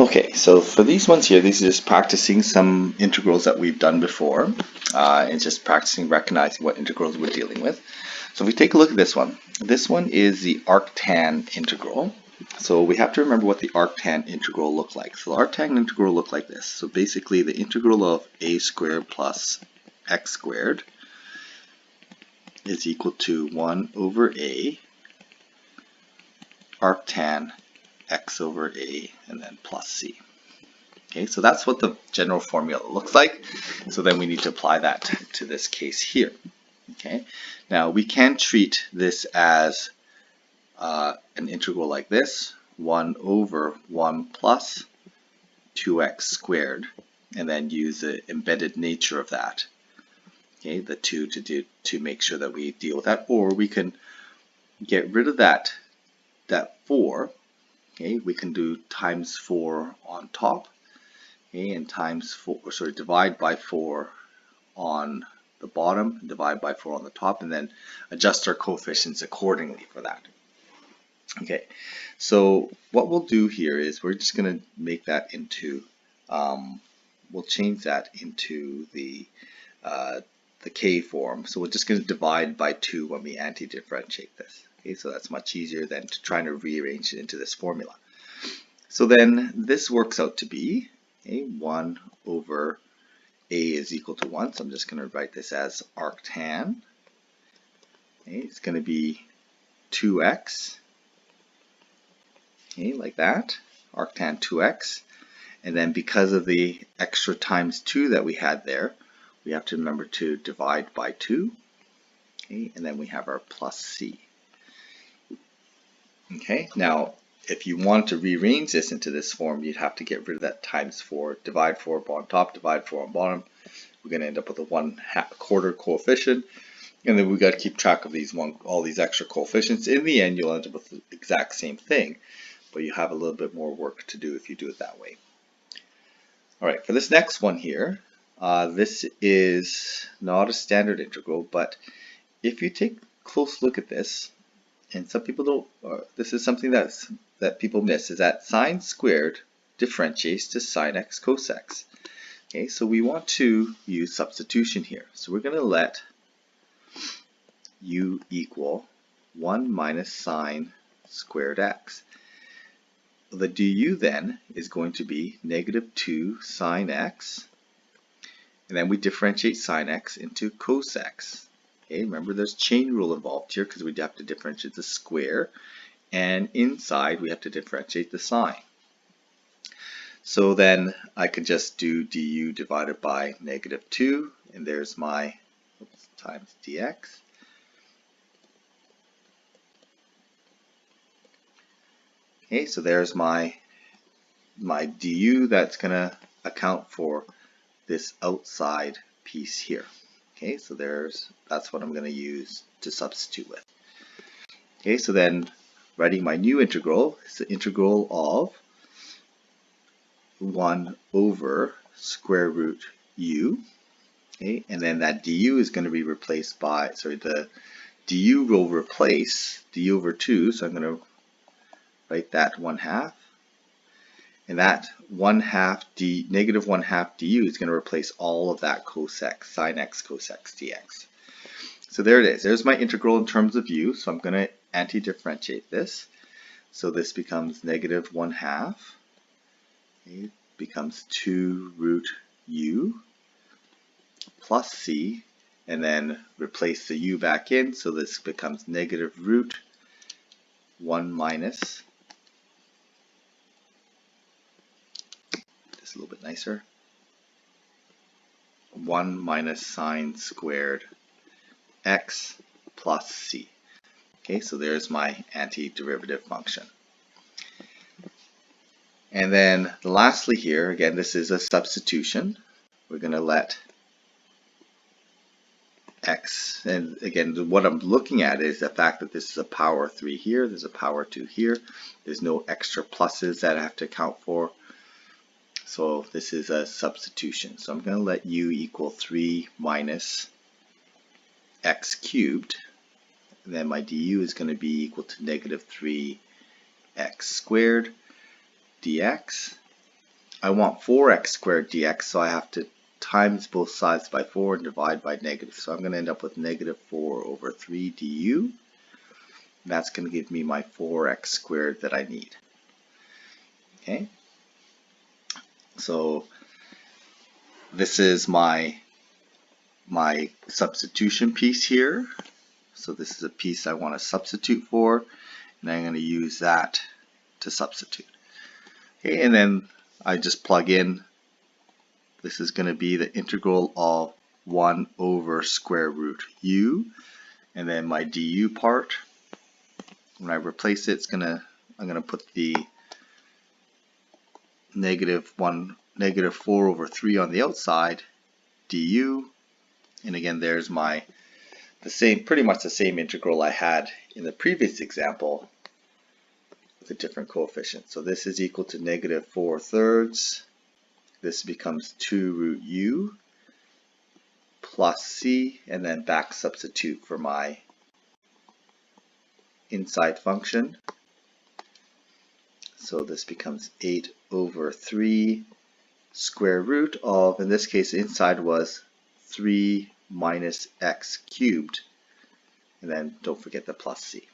Okay, so for these ones here, these are just practicing some integrals that we've done before, and just practicing recognizing what integrals we're dealing with. So if we take a look at this one is the arctan integral. So we have to remember what the arctan integral look like. So the arctan integral look like this. So basically the integral of a squared plus x squared is equal to 1 over a arctan x over a and then plus c. Okay, so that's what the general formula looks like. So then we need to apply that to this case here. Okay, now we can treat this as an integral like this, 1 over 1 plus 2x squared, and then use the embedded nature of that. Okay, the 2 to make sure that we deal with that, or we can get rid of that 4. Okay, we can do times 4 on top. Okay, and divide by 4 on the bottom, divide by 4 on the top, and then adjust our coefficients accordingly for that. Okay, so what we'll do here is we're just going to make that into, we'll change that into the K form. So we're just going to divide by 2 when we anti-differentiate this. Okay, so that's much easier than trying to rearrange it into this formula. So then this works out to be 1 over a is equal to 1, so I'm just going to write this as arctan. It's going to be 2x, like that, arctan 2x. And then because of the extra times 2 that we had there, we have to remember to divide by 2. And then we have our plus c. Okay, now if you want to rearrange this into this form, you'd have to get rid of that times 4, divide 4 on top, divide 4 on bottom. We're going to end up with a 1/4 coefficient, and then we've got to keep track of all these extra coefficients. In the end, you'll end up with the exact same thing, but you have a little bit more work to do if you do it that way. All right, for this next one here, this is not a standard integral, but if you take a close look at this, and some people don't, this is something that people miss, is that sine squared differentiates to sine x cos x. Okay, so we want to use substitution here. So we're going to let u equal 1 minus sine squared x. The du then is going to be negative 2 sine x, and then we differentiate sine x into cos x. Okay, remember there's chain rule involved here because we have to differentiate the square, and inside we have to differentiate the sine. So then I could just do du divided by negative 2, and there's my times dx. Okay, so there's my du that's going to account for this outside piece here. Okay, so that's what I'm going to use to substitute with. Okay, so then writing my new integral is the integral of 1 over square root u. Okay, and then that du is going to be replaced by, the du will replace du over 2, so I'm going to write that 1/2. And that negative 1/2 du is going to replace all of that cos x, sine x cos x dx. So there it is. There's my integral in terms of u. So I'm going to anti-differentiate this. So this becomes negative 1/2. It becomes 2 root u plus c. And then replace the u back in. So this becomes negative root 1 minus, just a little bit nicer, 1 minus sine squared x plus c. Okay, so there's my antiderivative function. And then lastly here, again, this is a substitution. We're going to let x, and again, what I'm looking at is the fact that this is a power 3 here, there's a power 2 here, there's no extra pluses that I have to account for. So this is a substitution. So I'm going to let u equal 3 minus x cubed. And then my du is going to be equal to negative 3x squared dx. I want 4x squared dx, so I have to times both sides by 4 and divide by negative. So I'm going to end up with negative 4 over 3 du. That's going to give me my 4x squared that I need. Okay, so this is my substitution piece here. So this is a piece I want to substitute for, and I'm going to use that to substitute. Okay, and then I just plug in. This is going to be the integral of 1 over square root u, and then my du part. When I replace it, I'm going to put the negative 4 over 3 on the outside du, and again there's pretty much the same integral I had in the previous example with a different coefficient. So this is equal to negative 4/3. This becomes 2 root u plus c, and then back substitute for my inside function. So this becomes 8 over 3 square root of, in this case, inside was 3 minus x cubed. And then don't forget the plus c.